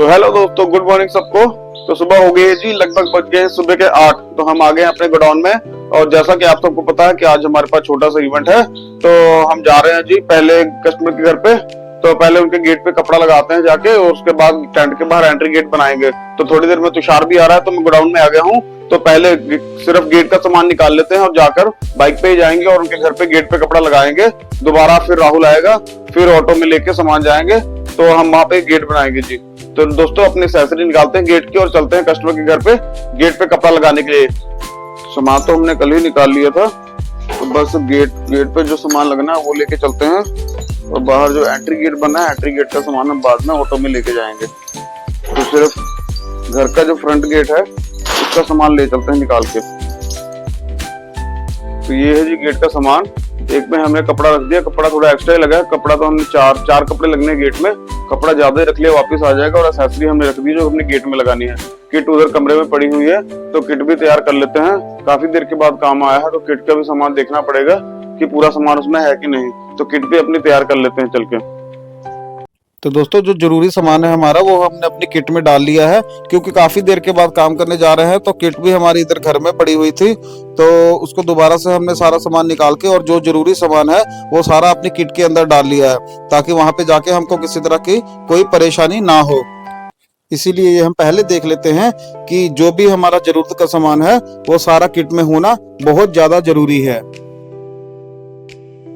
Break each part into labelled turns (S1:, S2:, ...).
S1: तो हेलो दोस्तों, good morning सबको। तो सुबह हो गई है जी, लगभग बज गए सुबह के 8। तो हम आ गए अपने गोडाउन में। और जैसा कि आप सबको पता है कि आज हमारे पास छोटा सा इवेंट है, तो हम जा रहे हैं जी पहले कस्टमर के घर पे। तो पहले उनके गेट पे कपड़ा लगाते हैं जाके, और उसके बाद टेंट के बाहर एंट्री गेट बनाएंगे। तो थोड़ी देर में तुषार भी आ रहा है, तो मैं गोडाउन में आ गया हूँ। तो पहले सिर्फ गेट का सामान निकाल लेते हैं और जाकर बाइक पे ही जाएंगे और उनके घर पे गेट पे कपड़ा लगाएंगे। दोबारा फिर राहुल आएगा, फिर ऑटो में लेके सामान जाएंगे, तो हम वहां पे गेट बनाएंगे जी। तो दोस्तों अपनी एक्सेसरी निकालते हैं गेट की और चलते हैं कस्टमर के घर पे गेट पे कपड़ा लगाने के लिए। सामान तो हमने कल ही निकाल लिया था, तो बस गेट पे जो सामान लगना है वो लेके चलते हैं। और बाहर जो एंट्री गेट बना है, एंट्री गेट का सामान हम बाद में ऑटो में लेके जाएंगे। तो सिर्फ घर का जो फ्रंट गेट है उसका सामान ले चलते हैं निकाल के। तो ये है जी गेट का सामान। एक में हमने कपड़ा रख दिया, कपड़ा थोड़ा एक्स्ट्रा ही लगा है। कपड़ा तो हमने चार कपड़े लगने गेट में, कपड़ा ज्यादा ही रख लिया, वापस आ जाएगा। और एक्सेसरी हमने रख दी जो हमने गेट में लगानी है। किट उधर कमरे में पड़ी हुई है, तो किट भी तैयार कर लेते हैं। काफी देर के बाद काम आया है, तो किट का भी सामान देखना पड़ेगा कि पूरा सामान उसमें है कि नहीं। तो किट भी अपनी तैयार कर लेते हैं चल के।
S2: तो दोस्तों जो जरूरी सामान है हमारा वो हमने अपनी किट में डाल लिया है, क्योंकि काफी देर के बाद काम करने जा रहे हैं। तो किट भी हमारी इधर घर में पड़ी हुई थी, तो उसको दोबारा से हमने सारा सामान निकाल के और जो जरूरी सामान है वो सारा अपनी किट के अंदर डाल लिया है, ताकि वहां पे जाके हमको किसी तरह की कोई परेशानी ना हो। इसीलिए ये हम पहले देख लेते हैं कि जो भी हमारा जरूरत का सामान है वो सारा किट में होना बहुत ज्यादा जरूरी है।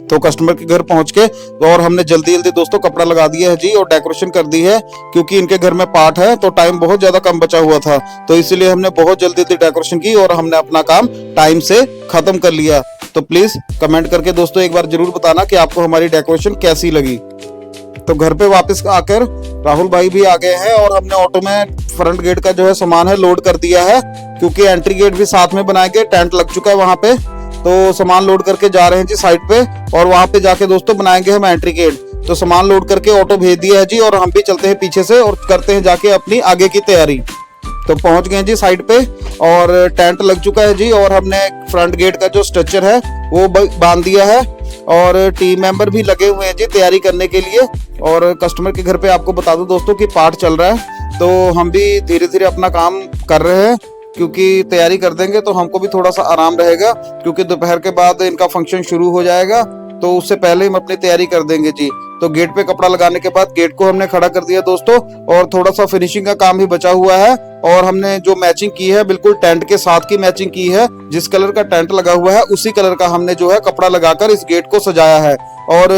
S2: तो कस्टमर के घर पहुंच के और हमने जल्दी दोस्तों कपड़ा लगा दिया है जी और डेकोरेशन कर दी है, क्योंकि इनके घर में पार्ट है तो टाइम बहुत ज्यादा कम बचा हुआ था। तो इसलिए हमने बहुत जल्दी डेकोरेशन की और हमने अपना काम टाइम से खत्म कर लिया। तो प्लीज कमेंट करके दोस्तों एक बार जरूर बताना कि आपको हमारी डेकोरेशन कैसी लगी। तो घर पे वापस आकर राहुल भाई भी आ गए हैं और हमने ऑटो में फ्रंट गेट का जो है सामान है लोड कर दिया है, क्योंकि एंट्री गेट भी साथ में बनाएंगे। टेंट लग चुका है वहां पे, तो सामान लोड करके जा रहे हैं जी साइड पे। और वहां पे जाके दोस्तों बनाएंगे हम एंट्री गेट। तो सामान लोड करके ऑटो भेज दिया है जी, और हम भी चलते हैं पीछे से और करते हैं जाके अपनी आगे की तैयारी। तो पहुंच गए जी साइड पे और टेंट लग चुका है जी, और हमने फ्रंट गेट का जो स्ट्रक्चर है वो बांध दिया है। और टीम मेंबर भी लगे हुए हैं जी तैयारी करने के लिए। और कस्टमर के घर पे आपको बता दूं दोस्तों कि पार्ट चल रहा है, तो हम भी धीरे धीरे अपना काम कर रहे हैं, क्योंकि तैयारी कर देंगे तो हमको भी थोड़ा सा आराम रहेगा, क्योंकि दोपहर के बाद इनका फंक्शन शुरू हो जाएगा। तो उससे पहले हम अपनी तैयारी कर देंगे जी। तो गेट पे कपड़ा लगाने के बाद गेट को हमने खड़ा कर दिया दोस्तों, और थोड़ा सा फिनिशिंग का काम भी बचा हुआ है। और हमने जो मैचिंग की है बिल्कुल टेंट के साथ की मैचिंग की है। जिस कलर का टेंट लगा हुआ है उसी कलर का हमने जो है कपड़ा लगाकर इस गेट को सजाया है। और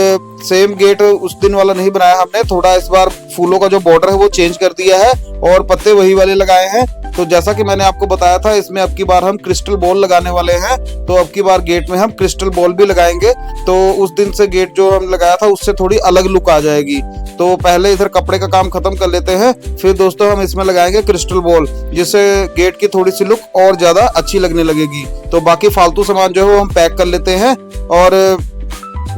S2: सेम गेट उस दिन वाला नहीं बनाया हमने, थोड़ा इस बार फूलों का जो बॉर्डर है वो चेंज कर दिया है और पत्ते वही वाले लगाए हैं। तो जैसा कि मैंने आपको बताया था, इसमें अब की बार हम क्रिस्टल बॉल लगाने वाले हैं। तो अब की बार गेट में हम क्रिस्टल बॉल भी लगाएंगे। तो उस दिन से गेट जो हम लगाया था उससे थोड़ी अलग लुक आ जाएगी। तो पहले इधर कपड़े का काम खत्म कर लेते हैं, फिर दोस्तों हम इसमें लगाएंगे क्रिस्टल बॉल, जिससे गेट की थोड़ी सी लुक और ज्यादा अच्छी लगने लगेगी। तो बाकी फालतू सामान जो है वो हम पैक कर लेते हैं और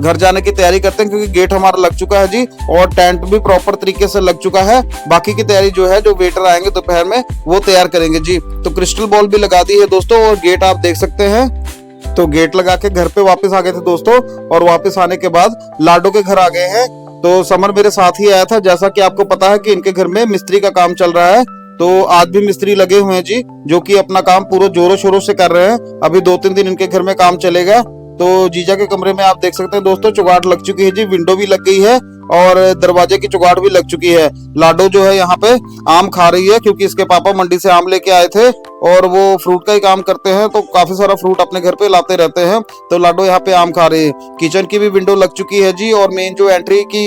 S2: घर जाने की तैयारी करते हैं, क्योंकि गेट हमारा लग चुका है जी और टेंट भी प्रॉपर तरीके से लग चुका है। बाकी की तैयारी जो है, जो वेटर आएंगे दोपहर में वो तैयार करेंगे जी। तो क्रिस्टल बॉल भी लगा दी है दोस्तों, और गेट आप देख सकते हैं। तो गेट लगा के घर पे वापस आ गए थे दोस्तों, और वापस आने के बाद लाडो के घर आ गए हैं। तो समर मेरे साथ ही आया था। जैसा कि आपको पता है कि इनके घर में मिस्त्री का काम चल रहा है, तो आज भी मिस्त्री लगे हुए हैं जी, जो कि अपना काम पूरा जोरों शोरों से कर रहे हैं। अभी 2-3 दिन इनके घर में काम चलेगा। तो जीजा के कमरे में आप देख सकते हैं दोस्तों चुगाट लग चुकी है जी, विंडो भी लग गई है और दरवाजे की चुगाट भी लग चुकी है। लाडो जो है यहाँ पे आम खा रही है, क्योंकि इसके पापा मंडी से आम लेके आए थे और वो फ्रूट का ही काम करते हैं, तो काफी सारा फ्रूट अपने घर पे लाते रहते हैं। तो लाडो यहाँ पे आम खा रही है। किचन की भी विंडो लग चुकी है जी, और मेन जो एंट्री की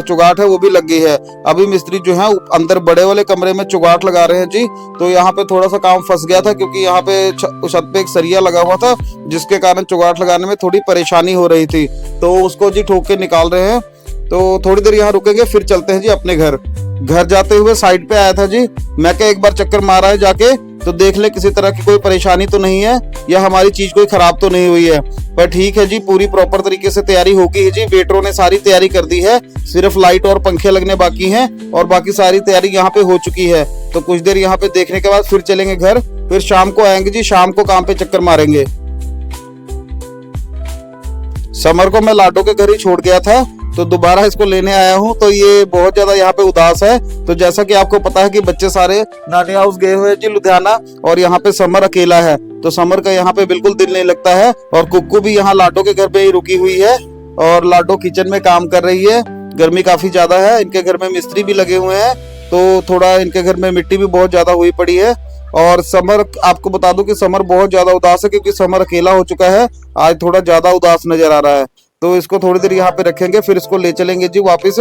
S2: चुगाट है वो भी लग गई है। अभी मिस्त्री जो है अंदर बड़े वाले कमरे में चुगाट लगा रहे हैं जी। तो यहाँ पे थोड़ा सा काम फंस गया था, क्योंकि यहाँ पे छत पे एक सरिया लगा हुआ था, जिसके कारण चुगाट लगाने में थोड़ी परेशानी हो रही थी। तो उसको जी ठोक के निकाल रहे हैं। तो थोड़ी देर यहाँ रुकेंगे, फिर चलते हैं जी अपने घर। घर जाते हुए साइड पे आया था जी, मैं क्या एक बार चक्कर मारा है जाके, तो देख ले किसी तरह की कोई परेशानी तो नहीं है या हमारी चीज कोई खराब तो नहीं हुई है। पर ठीक है जी, पूरी प्रॉपर तरीके से तैयारी हो गई है जी। वेटरों ने सारी तैयारी कर दी है, सिर्फ लाइट और पंखे लगने बाकी हैं, और बाकी सारी तैयारी यहाँ पे हो चुकी है। तो कुछ देर यहाँ पे देखने के बाद फिर चलेंगे घर, फिर शाम को आएंगे जी, शाम को काम पे चक्कर मारेंगे। समर को मैं लाडो के घर ही छोड़ गया था, तो दोबारा इसको लेने आया हूँ। तो ये बहुत ज्यादा यहाँ पे उदास है। तो जैसा कि आपको पता है कि बच्चे सारे नानी हाउस गए हुए हैं जी लुधियाना, और यहाँ पे समर अकेला है। तो समर का यहाँ पे बिल्कुल दिल नहीं लगता है। और कुक्कू भी यहाँ लाडो के घर पे ही रुकी हुई है, और लाडो किचन में काम कर रही है। गर्मी काफी ज्यादा है, इनके घर में मिस्त्री भी लगे हुए हैं, तो थोड़ा इनके घर में मिट्टी भी बहुत ज्यादा हुई पड़ी है। और समर, आपको बता दूं कि समर बहुत ज्यादा उदास है, क्योंकि समर अकेला हो चुका है। आज थोड़ा ज्यादा उदास नजर आ रहा है। तो इसको थोड़ी देर यहाँ पे रखेंगे, फिर इसको ले चलेंगे जी वापस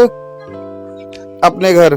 S2: अपने घर।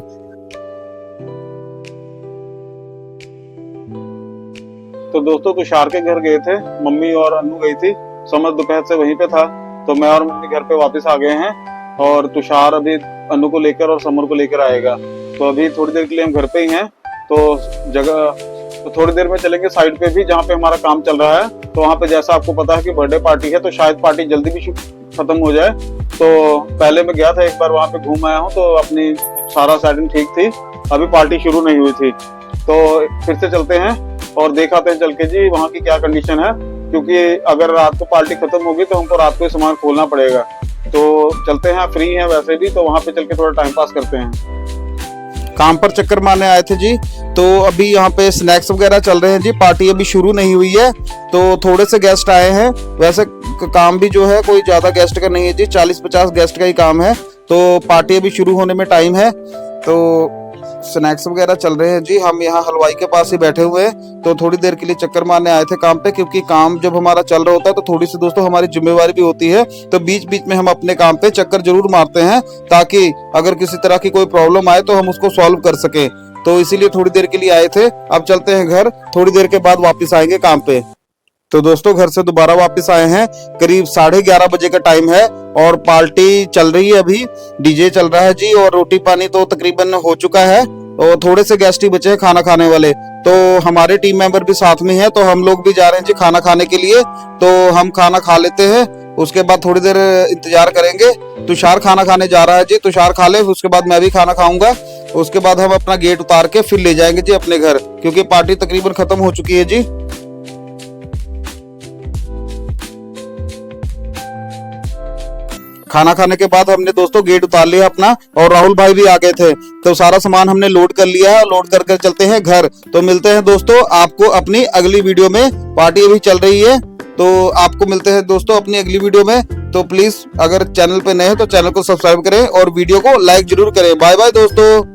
S1: तो दोस्तों तुषार के घर गए थे, मम्मी और अन्नू गई थी। समर दोपहर से वहीं पे था, तो मैं और मम्मी घर पे वापस आ गए हैं। और तुषार अभी अन्नू को लेकर और समर को लेकर आएगा। तो अभी थोड़ी देर के लिए हम घर पे ही हैं। तो थोड़ी देर में चलेंगे साइड पे भी, जहाँ पे हमारा काम चल रहा है। तो वहाँ पे जैसा आपको पता है कि बर्थडे पार्टी है, तो शायद पार्टी जल्दी भी खत्म हो जाए। तो पहले मैं गया था एक बार, वहाँ पे घूम आया हूँ, तो अपनी सारा सेटिंग ठीक थी। अभी पार्टी शुरू नहीं हुई थी, तो फिर से चलते हैं और देखाते हैं चल के जी वहाँ की क्या कंडीशन है। क्योंकि अगर रात को पार्टी खत्म होगी तो हमको रात को सामान खोलना पड़ेगा। तो चलते हैं, फ्री हैं वैसे भी, तो वहाँ पे चल के थोड़ा टाइम पास करते हैं।
S2: काम पर चक्कर मारने आए थे जी। तो अभी यहाँ पे स्नैक्स वगैरह चल रहे हैं जी, पार्टी अभी शुरू नहीं हुई है। तो थोड़े से गेस्ट आए हैं। वैसे काम भी जो है कोई ज्यादा गेस्ट का नहीं है जी, 40-50 गेस्ट का ही काम है। तो पार्टी अभी शुरू होने में टाइम है। तो स्नैक्स वगैरह चल रहे हैं जी। हम यहाँ हलवाई के पास ही बैठे हुए हैं। तो थोड़ी देर के लिए चक्कर मारने आए थे काम पे, क्योंकि काम जब हमारा चल रहा होता है तो थोड़ी सी दोस्तों हमारी जिम्मेवारी भी होती है। तो बीच बीच में हम अपने काम पे चक्कर जरूर मारते हैं, ताकि अगर किसी तरह की कोई प्रॉब्लम आए तो हम उसको सॉल्व कर सके। तो इसीलिए थोड़ी देर के लिए आए थे। अब चलते हैं घर, थोड़ी देर के बाद वापिस आएंगे काम पे। तो दोस्तों घर से दोबारा वापस आए हैं। करीब 11:30 बजे का टाइम है, और पार्टी चल रही है अभी, डीजे चल रहा है जी। और रोटी पानी तो तकरीबन हो चुका है, और थोड़े से गेस्ट ही बचे हैं खाना खाने वाले। तो हमारे टीम मेंबर भी साथ में हैं, तो हम लोग भी जा रहे हैं जी खाना खाने के लिए। तो हम खाना खा लेते हैं, उसके बाद थोड़ी देर इंतजार करेंगे। तुषार खाना खाने जा रहा है जी, तुषार खा ले, उसके बाद मैं भी खाना खाऊंगा। उसके बाद हम अपना गेट उतार के फिर ले जाएंगे जी अपने घर, क्योंकि पार्टी तकरीबन खत्म हो चुकी है जी। खाना खाने के बाद हमने दोस्तों गेट उतार लिया अपना, और राहुल भाई भी आ गए थे। तो सारा सामान हमने लोड कर लिया है, लोड कर चलते हैं घर। तो मिलते हैं दोस्तों आपको अपनी अगली वीडियो में। पार्टी अभी चल रही है, तो आपको मिलते हैं दोस्तों अपनी अगली वीडियो में। तो प्लीज अगर चैनल पे नए हैं तो चैनल को सब्सक्राइब करें और वीडियो को लाइक जरूर करें। बाय बाय दोस्तों।